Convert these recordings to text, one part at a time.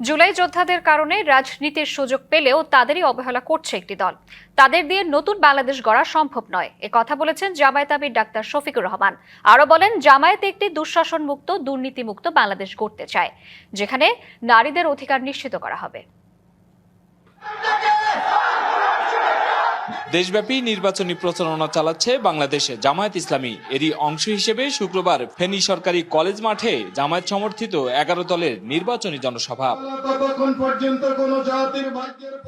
জুলাই যোদ্ধাদের কারণে রাজনীতির সুযোগ পেলেও তাদেরই অবহেলা করছে একটি দল। তাদের দিয়ে নতুন বাংলাদেশ গড়া সম্ভব নয়, এ কথা বলেছেন জামায়াত আমির ডাক্তার শফিকুর রহমান। আরো বলেন, জামায়াত একটি দুঃশাসন মুক্ত, দুর্নীতিমুক্ত বাংলাদেশ গড়তে চায়, যেখানে নারীদের অধিকার নিশ্চিত করা হবে। দেশব্যাপী নির্বাচনী প্রচারণা চালাচ্ছে বাংলাদেশে জামায়াত ইসলামী। এরই অংশ হিসেবে শুক্রবার ফেনী সরকারি কলেজ মাঠে জামায়াত সমর্থিত 11 দলের নির্বাচনী জনসভা।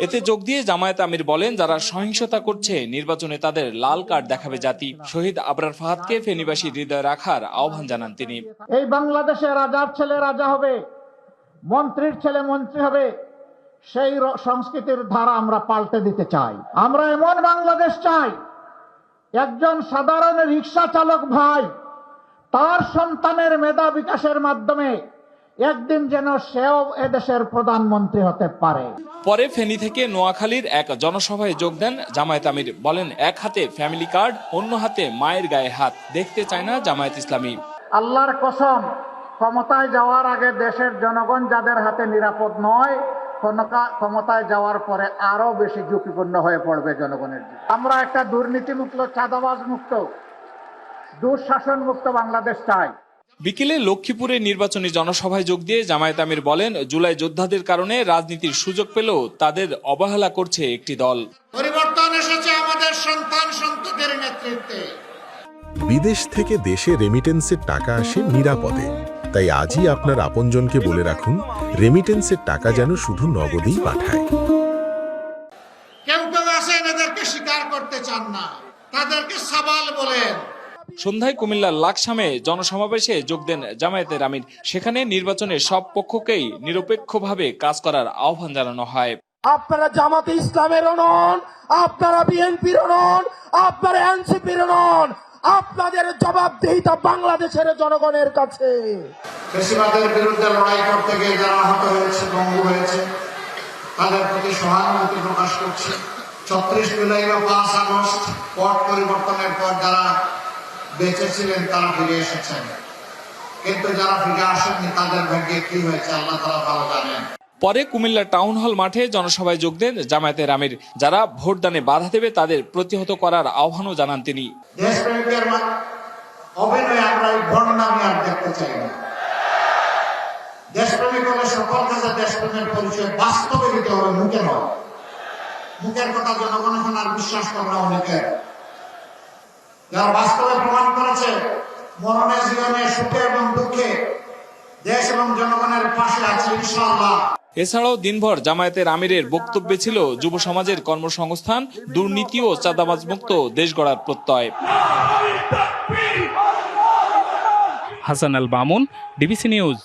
এতে যোগ দিয়ে জামায়াত আমির বলেন, যারা সহিংসতা করছে নির্বাচনে তাদের লাল কার্ড দেখাবে জাতি। শহীদ আবরার ফাহাদকে ফেনীবাসী হৃদয় রাখার আহ্বান জানান তিনি। এই বাংলাদেশে রাজার ছেলে রাজা হবে, মন্ত্রীর ছেলে মন্ত্রী হবে, সেই সংস্কৃতির ধারা আমরা পাল্টে দিতে চাই। আমরা এমন বাংলাদেশ চাই, একজন সাধারণ রিক্সা চালক ভাই তার সন্তানের মেধা বিকাশের মাধ্যমে একদিন যেন সেও এদেশের প্রধানমন্ত্রী হতে পারে। পরে ফেনী থেকে নোয়াখালীর এক জনসভায় যোগ দেন জামায়াত আমির। বলেন, এক হাতে ফ্যামিলি কার্ড, অন্য হাতে মায়ের গায়ে হাত দেখতে চায় না জামায়াত ইসলামী। আল্লাহর কসম, ক্ষমতায় যাওয়ার আগে দেশের জনগণ যাদের হাতে নিরাপদ নয়, ক্ষমতায় যাওয়ার পরে আরো বেশি ঝুঁকিপূর্ণ হয়ে পড়বে জনগণের জন্য। আমরা একটা দুর্নীতিমুক্ত, চাঁদাবাজ মুক্ত, দুঃশাসন মুক্ত বাংলাদেশ চাই। বিকেলে লক্ষ্মীপুরে নির্বাচনী জনসভায় যোগ দিয়ে জামায়াত আমির বলেন, জুলাই যোদ্ধাদের কারণে রাজনীতির সুযোগ পেলেও তাদের অবহেলা করছে একটি দল। পরিবর্তন এসেছে আমাদের সন্তান সন্ততির নেতৃত্বে। বিদেশ থেকে দেশে রেমিটেন্সের টাকা আসে নিরাপদে। তাই আজই আপনার আপনজনকে বলে রাখুন, রেমিটেন্সের টাকা যেন শুধু নগদেই পাঠায়। কেউ কেউ আছেন এদেরকে স্বীকার করতে চান না, তাদেরকে সাবাল বলেন। সন্ধ্যায় কুমিল্লার লাকসামে জনসমাবেশে যোগ দেন জামায়াতের আমির। সেখানে নির্বাচনের সব পক্ষকেই নিরপেক্ষভাবে কাজ করার আহ্বান জানানো হয়। আপনারা জামাতে ইসলামেরও নন, আপনারা বিএনপিরও নন, আপনারা এনসিপির নন, আপনাদের জবাবদিহিতা বাংলাদেশের জনগণের কাছে। ফ্যাসিবাদের বিরুদ্ধে লড়াই করতে গিয়ে যারা আহত হয়েছে, পঙ্গু হয়েছে, তাদের প্রতি সহানুভূতি প্রকাশ করছে। ৩৬ জুলাই বা ৫ আগস্ট পট পরিবর্তনের পর যারা বেঁচে ছিলেন তারা ফিরে এসেছেন, কিন্তু যারা ফিরে আসেননি তাদের ভাগ্যে কি হয়েছে আল্লাহ তাআলা ভালো জানেন। পরে কুমিল্লা টাউন হল মাঠে জনসভায় যোগ দেন জামায়াতের আমির। যারা ভোটদানে বাধা দেবে তাদের প্রতিহত করার আহ্বানও জানান তিনি। দেশপ্রেমিকের অভিনয় আমরা এই ভণ্ডামি আর দেখতে চাই না। দেশপ্রেমিক হলে সকল কাজে দেশপ্রেমের পরিচয় বাস্তবে দিতে হবে, মুখে নয়। মুখের কথা জনগণ এখন আর বিশ্বাস করে না অনেকের। যারা বাস্তবে প্রমাণ করেছে মরণে জীবনে সুখে এবং দুঃখে দেশ এবং জনগণের পাশে আছে ইনশাআল্লাহ। এছাড়াও দিনভর জামায়াতের আমিরের বক্তব্যে ছিল যুব সমাজের কর্মসংস্থান, দুর্নীতি ও চাঁদাবাজ মুক্ত দেশ গড়ার প্রত্যয়। Hasan Al Mamun, DBC news.